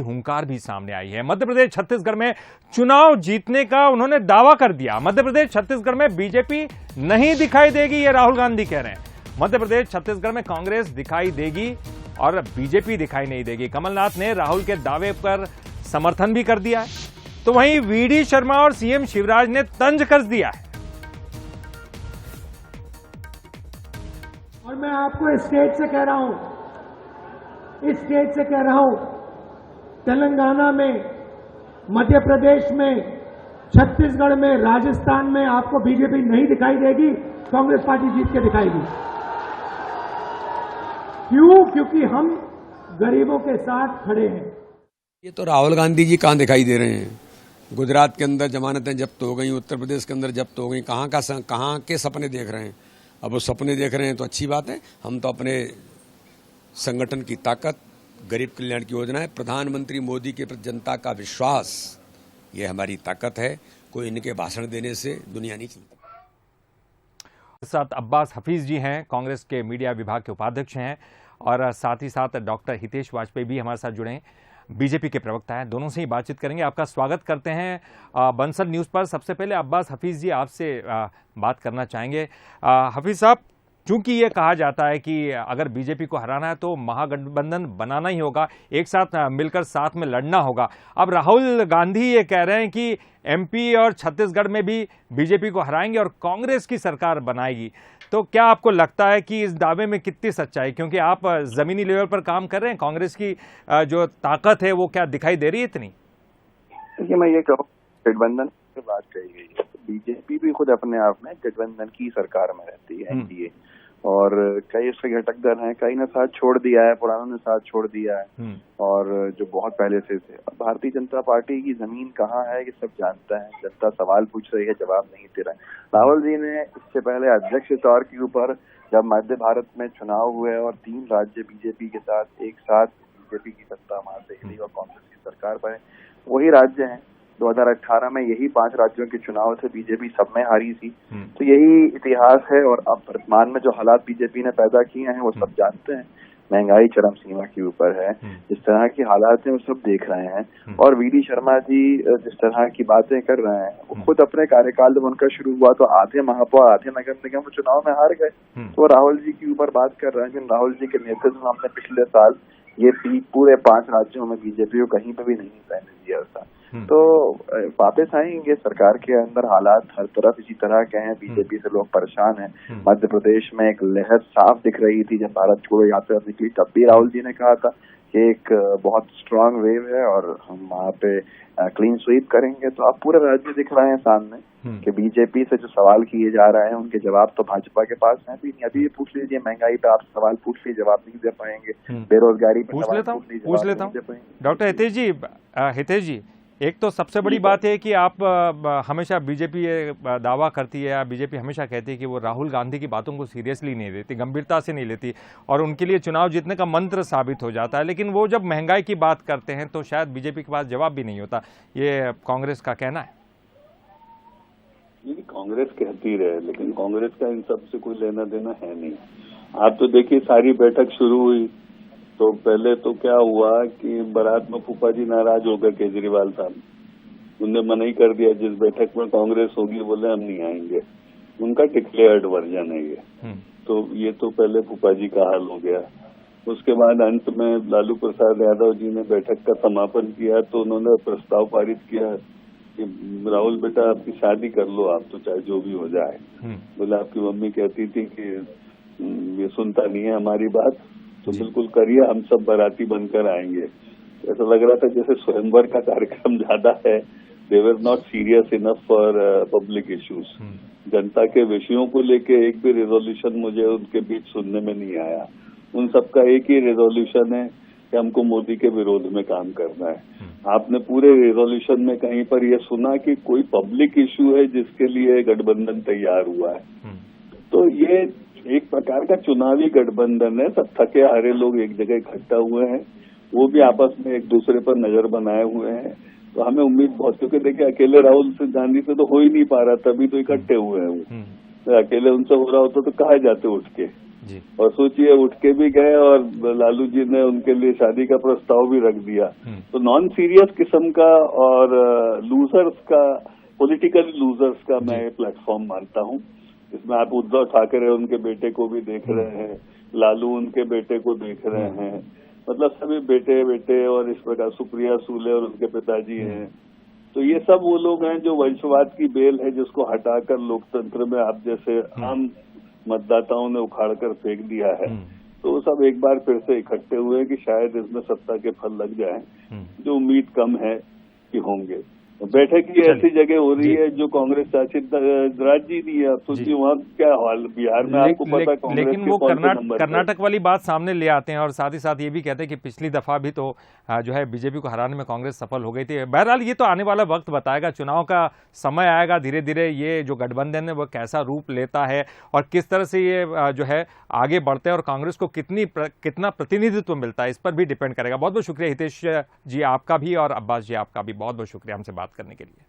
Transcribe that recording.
हुंकार भी सामने आई है। मध्य प्रदेश छत्तीसगढ़ में चुनाव जीतने का उन्होंने दावा कर दिया। मध्य प्रदेश छत्तीसगढ़ में बीजेपी नहीं दिखाई देगी, ये राहुल गांधी कह रहे हैं। मध्य प्रदेश छत्तीसगढ़ में कांग्रेस दिखाई देगी और बीजेपी दिखाई नहीं देगी। कमलनाथ ने राहुल के दावे पर समर्थन भी कर दिया है, तो वहीं वीडी शर्मा और सीएम शिवराज ने तंज कस दिया है। और मैं आपको इस स्टेज से कह रहा हूं, तेलंगाना में, मध्य प्रदेश में, छत्तीसगढ़ में, राजस्थान में आपको बीजेपी नहीं दिखाई देगी, कांग्रेस पार्टी जीत के दिखाएगी। क्यों? क्योंकि हम गरीबों के साथ खड़े हैं। ये तो राहुल गांधी जी कहां दिखाई दे रहे हैं? गुजरात के अंदर जमानतें जब्त हो गई, उत्तर प्रदेश के अंदर जब्त हो गई, कहां के सपने देख रहे हैं? अब वो सपने देख रहे हैं तो अच्छी बात है। हम तो अपने संगठन की ताकत, गरीब कल्याण की योजनाएं, प्रधानमंत्री मोदी के प्रति जनता का विश्वास, ये हमारी ताकत है। कोई इनके भाषण देने से दुनिया नहीं चलती। साथ अब्बास हफीज जी हैं, कांग्रेस के मीडिया विभाग के उपाध्यक्ष हैं, और साथ ही साथ डॉक्टर हितेश वाजपेयी भी हमारे साथ जुड़े हैं, बीजेपी के प्रवक्ता हैं। दोनों से ही बातचीत करेंगे। आपका स्वागत करते हैं बंसल न्यूज़ पर। सबसे पहले अब्बास हफीज जी, आपसे बात करना चाहेंगे। हफीज साहब, चूंकि ये कहा जाता है कि अगर बीजेपी को हराना है तो महागठबंधन बनाना ही होगा, एक साथ मिलकर साथ में लड़ना होगा। अब राहुल गांधी ये कह रहे हैं कि एमपी और छत्तीसगढ़ में भी बीजेपी को हराएंगे और कांग्रेस की सरकार बनाएगी। तो क्या आपको लगता है कि इस दावे में कितनी सच्चाई, क्योंकि आप जमीनी लेवल पर काम कर रहे हैं, कांग्रेस की जो ताकत है वो क्या दिखाई दे रही है इतनी? देखिए, मैं ये कहूँ, गठबंधन की बात कही गई है, बीजेपी भी खुद अपने आप में गठबंधन की सरकार में रहती है, एनडीए, और कई इसके घटक दल हैं, कई ने साथ छोड़ दिया है, पुरानों ने साथ छोड़ दिया है, और जो बहुत पहले से थे। अब भारतीय जनता पार्टी की जमीन कहाँ है ये सब जानता है। जनता सवाल पूछ रही है, जवाब नहीं दे रहा है। राहुल जी ने इससे पहले अध्यक्ष के तौर के ऊपर जब मध्य भारत में चुनाव हुए और 3 राज्य बीजेपी के साथ एक साथ बीजेपी की सत्ता वहां से हिली और कांग्रेस की सरकार बने, वही राज्य हैं। 2018 में यही 5 राज्यों के चुनाव से बीजेपी सब में हारी थी। तो यही इतिहास है, और अब वर्तमान में जो हालात बीजेपी ने पैदा किए हैं वो सब जानते हैं। महंगाई चरम सीमा के ऊपर है, जिस तरह की हालात हैं वो सब देख रहे हैं। और वीडी शर्मा जी जिस तरह की बातें कर रहे हैं, वो खुद अपने कार्यकाल जब उनका शुरू हुआ तो आधे महापौर, आधे नगर निगम वो चुनाव में हार गए। तो राहुल जी के ऊपर बात कर रहे हैं। राहुल जी के नेतृत्व में हमने पिछले साल ये पूरे 5 राज्यों में बीजेपी को कहीं पे भी नहीं रहने दिया था। तो वापस आएंगे। सरकार के अंदर हालात हर तरफ इसी तरह के हैं, बीजेपी से लोग परेशान हैं। मध्य प्रदेश में एक लहर साफ दिख रही थी जब भारत छोड़ो यात्रा निकली, तब भी राहुल जी ने कहा था कि एक बहुत स्ट्रांग वेव है और हम वहाँ पे क्लीन स्वीप करेंगे। तो अब पूरे राज्य दिख रहे हैं सामने कि बीजेपी से जो सवाल किए जा रहे हैं उनके जवाब तो भाजपा के पास है भी नहीं। अभी ये पूछ लीजिए, महंगाई पे आप सवाल पूछ लीजिए, जवाब नहीं दे पाएंगे। बेरोजगारी पे पूछ लेता हूँ डॉक्टर हितेश जी, एक तो सबसे बड़ी बात है कि आप हमेशा बीजेपी दावा करती है, या बीजेपी हमेशा कहती है कि वो राहुल गांधी की बातों को सीरियसली नहीं लेती, गंभीरता से नहीं लेती, और उनके लिए चुनाव जीतने का मंत्र साबित हो जाता है। लेकिन वो जब महंगाई की बात करते हैं तो शायद बीजेपी के पास जवाब भी नहीं होता, ये कांग्रेस का कहना है। कांग्रेस कहती रहे, लेकिन कांग्रेस का इन सब से कोई लेना देना है नहीं। आप तो देखिए, सारी बैठक शुरू हुई तो पहले तो क्या हुआ कि बारात में फूफा जी नाराज हो गए, केजरीवाल साहब, उनने मना ही कर दिया। जिस बैठक में कांग्रेस होगी बोले हम नहीं आएंगे, उनका डिक्लेयर्ड वर्जन है ये। तो ये तो पहले फूफा जी का हाल हो गया। उसके बाद अंत में लालू प्रसाद यादव जी ने बैठक का समापन किया तो उन्होंने प्रस्ताव पारित किया कि राहुल बेटा आपकी शादी कर लो, आप तो चाहे जो भी हो जाए। बोले आपकी मम्मी कहती थी कि ये सुनता नहीं है हमारी बात, तो बिल्कुल करिए, हम सब बाराती बनकर आएंगे। ऐसा लग रहा था जैसे स्वयंवर का कार्यक्रम ज्यादा है। They were not serious enough for public issues. जनता के विषयों को लेके एक भी रेजोल्यूशन मुझे उनके बीच सुनने में नहीं आया। उन सबका एक ही रेजोल्यूशन है कि हमको मोदी के विरोध में काम करना है। आपने पूरे रेजोल्यूशन में कहीं पर यह सुना कि कोई पब्लिक इश्यू है जिसके लिए गठबंधन तैयार हुआ है? तो ये एक प्रकार का चुनावी गठबंधन है। सब थके हारे लोग एक जगह इकट्ठा हुए हैं, वो भी आपस में एक दूसरे पर नजर बनाए हुए हैं। तो हमें उम्मीद बहुत, क्योंकि देखिए अकेले राहुल से गांधी से तो हो ही नहीं पा रहा, तभी तो इकट्ठे हुए हैं वो। तो अकेले उनसे हो रहा होता तो कहाँ जाते उठ के। जी। और सोचिए उठ के भी गए और लालू जी ने उनके लिए शादी का प्रस्ताव भी रख दिया। तो नॉन सीरियस किस्म का और लूजर्स का, पॉलिटिकल लूजर्स का मैं ये प्लेटफॉर्म मानता हूँ। इसमें आप उद्धव ठाकरे उनके बेटे को भी देख रहे हैं, लालू उनके बेटे को देख रहे हैं, मतलब सभी बेटे बेटे और इस प्रकार सुप्रिया सूले और उनके पिताजी हैं। तो ये सब वो लोग हैं जो वंशवाद की बेल है जिसको हटाकर लोकतंत्र में आप जैसे आम मतदाताओं ने उखाड़ कर फेंक दिया है। तो वो सब एक बार फिर से इकट्ठे हुए कि शायद इसमें सत्ता के फल लग जाएं, जो उम्मीद कम है कि होंगे। बैठक की ऐसी जगह हो रही है जो कांग्रेस शासित राज्य नहीं है। अब सोचिए वहाँ क्या हाल, बिहार में आपको पता है कांग्रेस लेकिन के वो कौन से नंबर पे? कर्नाटक वाली बात सामने ले आते हैं और साथ ही साथ ये भी कहते हैं कि पिछली दफा भी तो जो है बीजेपी को हराने में कांग्रेस सफल हो गई थी। बहरहाल ये तो आने वाला वक्त बताएगा, चुनाव का समय आएगा, धीरे धीरे ये जो गठबंधन है वो कैसा रूप लेता है और किस तरह से ये जो है आगे बढ़ते हैं और कांग्रेस को कितना प्रतिनिधित्व मिलता है, इस पर भी डिपेंड करेगा। बहुत बहुत शुक्रिया हितेश जी आपका भी और अब्बास जी आपका भी, बहुत बहुत शुक्रिया हमसे बात करने के लिए।